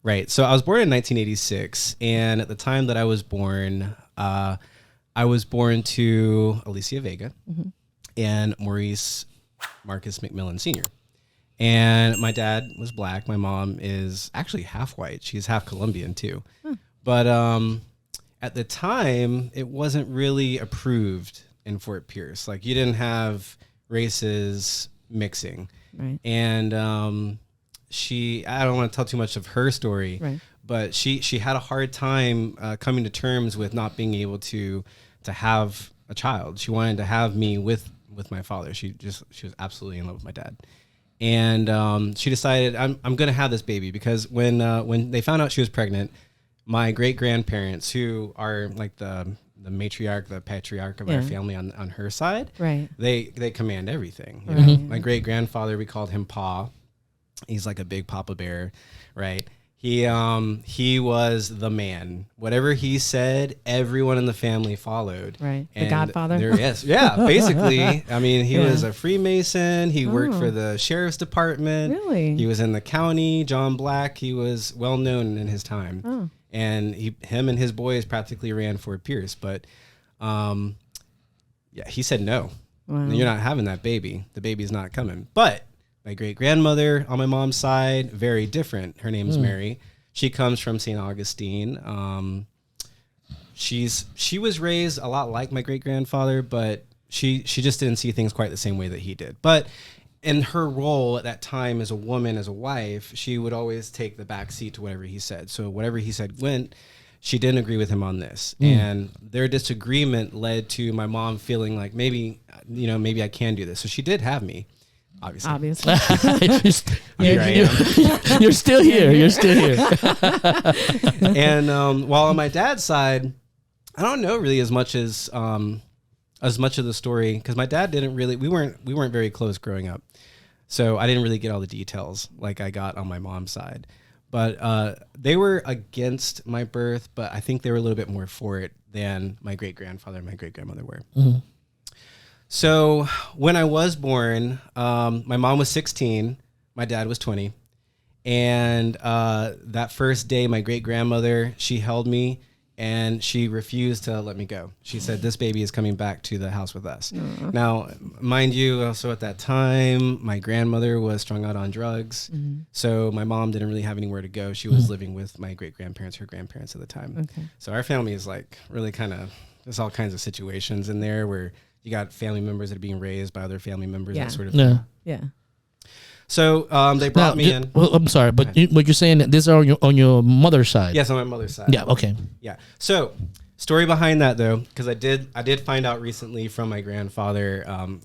Right. So I was born in 1986, and at the time that I was born to Alicia Vega and Maurice Marcus McMillon Sr. And my dad was black. My mom is actually half white. She's half Colombian too. But at the time, it wasn't really approved in Fort Pierce. Like, you didn't have races mixing. Right. And I don't want to tell too much of her story, right. but she had a hard time coming to terms with not being able to have a child. She wanted to have me with my father. She was absolutely in love with my dad. And she decided, I'm going to have this baby, because when they found out she was pregnant, my great grandparents, who are like the matriarch, the patriarch of our family on her side, right? They command everything. You Right. know? My great grandfather, we called him Pa. He's like a big Papa Bear, right? He was the man. Whatever he said, everyone in the family followed. Right. The And Godfather. Yeah, basically. I mean, he was a Freemason. He worked for the sheriff's department. Really? He was in the county. John Black. He was well known in his time. Oh. And him and his boys practically ran Fort Pierce. But he said no. Wow. You're not having that baby. The baby's not coming. But my great grandmother on my mom's side, very different. Her name's Mary. She comes from St. Augustine. She was raised a lot like my great grandfather, but she just didn't see things quite the same way that he did. But in her role at that time as a woman, as a wife, she would always take the back seat to whatever he said. So whatever he said went. She didn't agree with him on this. And their disagreement led to my mom feeling like maybe I can do this. So she did have me, obviously. Here I am. You're still here. You're still here. And while on my dad's side, I don't know really as much of the story, because my dad didn't really, we weren't very close growing up. So I didn't really get all the details like I got on my mom's side. But they were against my birth, but I think they were a little bit more for it than my great grandfather and my great grandmother were. Mm-hmm. So when I was born, my mom was 16, my dad was 20. And that first day, my great grandmother, she held me and she refused to let me go. She said, "This baby is coming back to the house with us." Mm-hmm. Now, mind you, also at that time, my grandmother was strung out on drugs. Mm-hmm. So my mom didn't really have anywhere to go. She was living with my great grandparents, her grandparents at the time. Okay. So our family is like really there's all kinds of situations in there where you got family members that are being raised by other family members, that sort of thing. Yeah. So they brought me in. Well, I'm sorry, but what you're saying that these are on your mother's side? Yes, on my mother's side. Yeah. Okay. Yeah. So story behind that though, because I did find out recently from my grandfather. I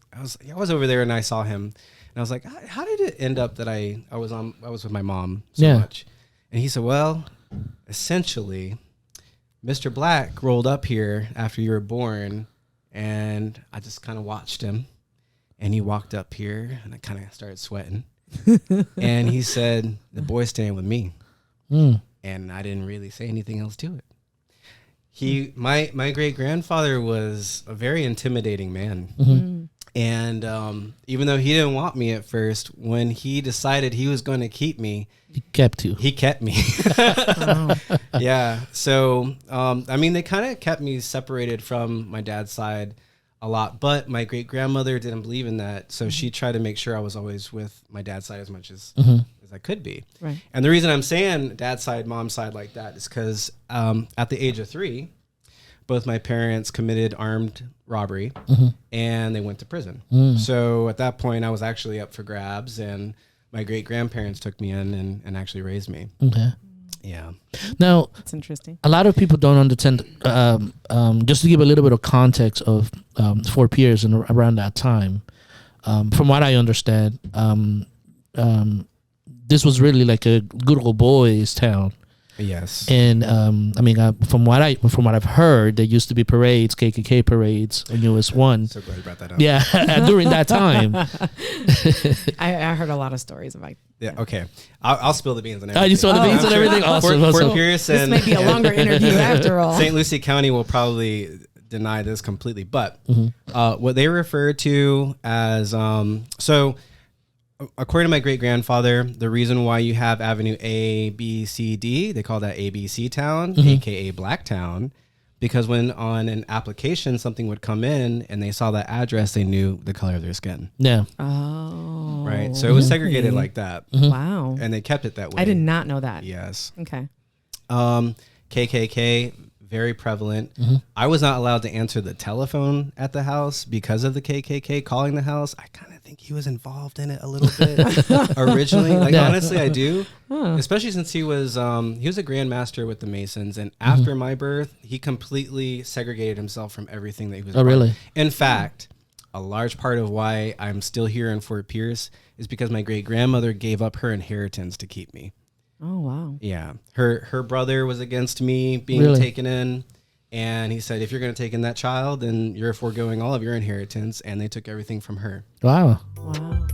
was over there and I saw him, and I was like, how did it end up that I was with my mom so much? And he said, well, essentially, Mr. Black rolled up here after you were born, and I just kind of watched him, and he walked up here, and I kind of started sweating. And he said, "The boy's staying with me." And I didn't really say anything else to it. My great grandfather was a very intimidating man. Mm-hmm. And even though he didn't want me at first, when he decided he was going to keep me, he kept you. He kept me. Yeah. So they kind of kept me separated from my dad's side a lot, but my great grandmother didn't believe in that, so she tried to make sure I was always with my dad's side as much as I could be. Right. And the reason I'm saying dad's side, mom's side like that is because at the age of 3, both my parents committed armed robbery, and they went to prison. So at that point, I was actually up for grabs, and my great grandparents took me in and actually raised me. Okay. Yeah. Now, that's interesting. A lot of people don't understand. Just to give a little bit of context of Fort Pierce and around that time, from what I understand, this was really like a good old boys town. Yes. And from what I've heard, there used to be parades, KKK parades on US 1. So glad you brought that up. Yeah, during that time. I heard a lot of stories about. Yeah. Okay. I'll spill the beans on everything. You spill the beans on everything. Awesome. Fort Pierce and this may be a longer interview after all. St. Lucie County will probably deny this completely, but what they refer to as according to my great grandfather, the reason why you have Avenue A, B, C, D, they call that ABC Town, a.k.a. Black Town, because when on an application something would come in and they saw that address, they knew the color of their skin. Yeah. Oh. Right. So it was segregated like that. Wow. And they kept it that way. I did not know that. Yes. Okay. KKK, very prevalent. I was not allowed to answer the telephone at the house because of the KKK calling the house. I kind of think he was involved in it a little bit originally. Like, honestly, I do. Especially since he was a grandmaster with the Masons. And after my birth, he completely segregated himself from everything that he was. Oh, really? In fact, a large part of why I'm still here in Fort Pierce is because my great grandmother gave up her inheritance to keep me. Oh, wow. Yeah. Her brother was against me being taken in. And he said, if you're going to take in that child, then you're foregoing all of your inheritance. And they took everything from her. Wow. Wow.